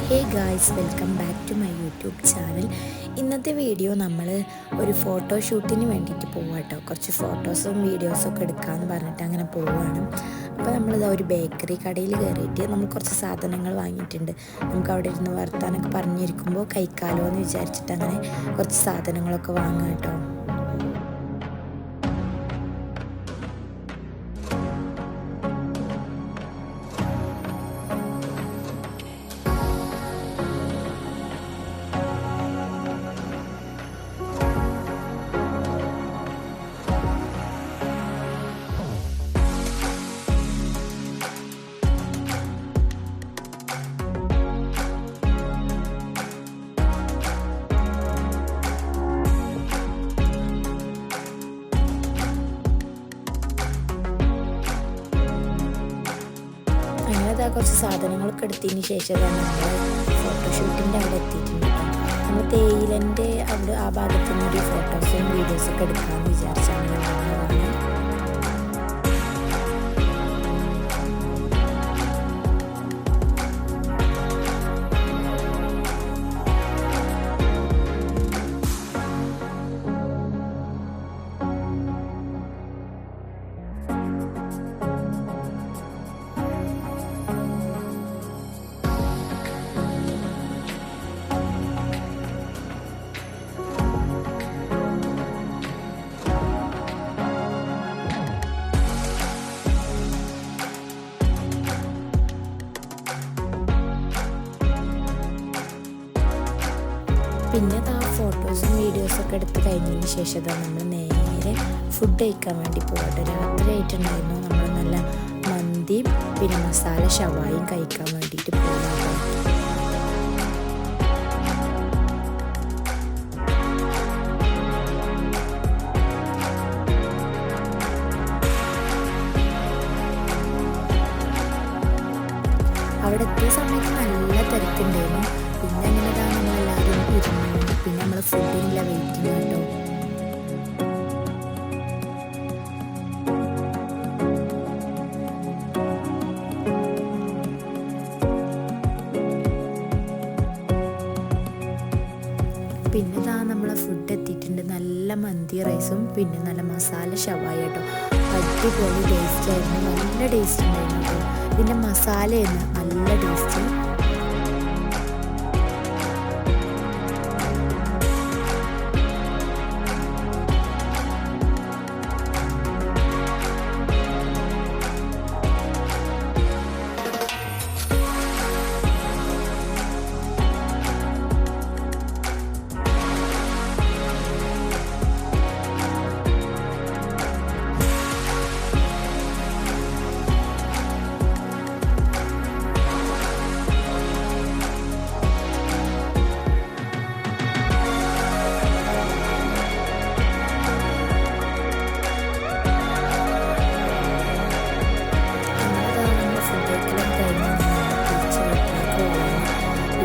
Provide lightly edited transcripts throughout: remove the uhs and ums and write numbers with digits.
Hey guys, welcome back to my YouTube channel. ഇന്നത്തെ video നമ്മൾ ഒരു ഫോട്ടോഷൂട്ടിന് വേണ്ടിയിട്ട് പോവാം കേട്ടോ. കുറച്ച് ഫോട്ടോസും വീഡിയോസും ഒക്കെ എടുക്കാമെന്ന് പറഞ്ഞിട്ട് അങ്ങനെ പോവുകയാണ്. അപ്പോൾ നമ്മളിതാ ഒരു ബേക്കറി കടയിൽ കയറിയിട്ട് നമ്മൾ കുറച്ച് സാധനങ്ങൾ വാങ്ങിയിട്ടുണ്ട്. നമുക്ക് അവിടെ ഇരുന്ന് വർത്താനൊക്കെ പറഞ്ഞിരിക്കുമ്പോൾ കഴിക്കാമല്ലോ എന്ന് വിചാരിച്ചിട്ട് അങ്ങനെ കുറച്ച് സാധനങ്ങളൊക്കെ വാങ്ങാം കേട്ടോ. അങ്ങനെതാ കുറച്ച് സാധനങ്ങളൊക്കെ എടുത്തതിന് ശേഷമാണ് നമ്മൾ ഫോട്ടോഷൂട്ടിൻ്റെ അവിടെ എത്തിയിട്ടുണ്ട്. നമ്മൾ തേയിലൻ്റെ അവിടെ ആ ഭാഗത്തു നിന്നൊരു ഫോട്ടോസും വീഡിയോസൊക്കെ എടുക്കാമെന്ന് വിചാരിച്ചാണ് വന്നതാണ്. പിന്നെ ആ ഫോട്ടോസും വീഡിയോസൊക്കെ എടുത്ത് കഴിഞ്ഞതിന് ശേഷം നമ്മൾ നേരെ ഫുഡ് കഴിക്കാൻ വേണ്ടി പോകട്ടെ. രാത്രി ആയിട്ടുണ്ടായിരുന്നു. നമ്മൾ നല്ല മന്തിയും പിന്നെ മസാല ഷവായും കഴിക്കാൻ വേണ്ടിയിട്ട് പോകാം. അവിടെ എത്തിയ സമയത്ത് നല്ല തിരക്കുണ്ടായിരുന്നു. പിന്നെ അങ്ങനെതാണ് നമ്മളെല്ലാവരും ഇരുന്നു. പിന്നെ നമ്മൾ ഫുഡിനുള്ള വെയിറ്റിംഗ് കേട്ടോ. പിന്നെ ഇതാ നമ്മളെ ഫുഡ് എത്തിയിട്ടുണ്ട്. നല്ല മന്തി റൈസും പിന്നെ നല്ല മസാല ഷവായ കേട്ടോ. അടിപൊളി ടേസ്റ്റ് ആയിരുന്നു. നല്ല ടേസ്റ്റ് ഉണ്ടായിരുന്നു കേട്ടോ. ഇതിൻ്റെ മസാലയായിരുന്നു നല്ല ടേസ്റ്റ്.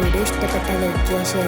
വീഡിയോ ഇഷ്ടപ്പെട്ടാൽ ലൈക്ക് ചെയ്യുക, ഷെയർ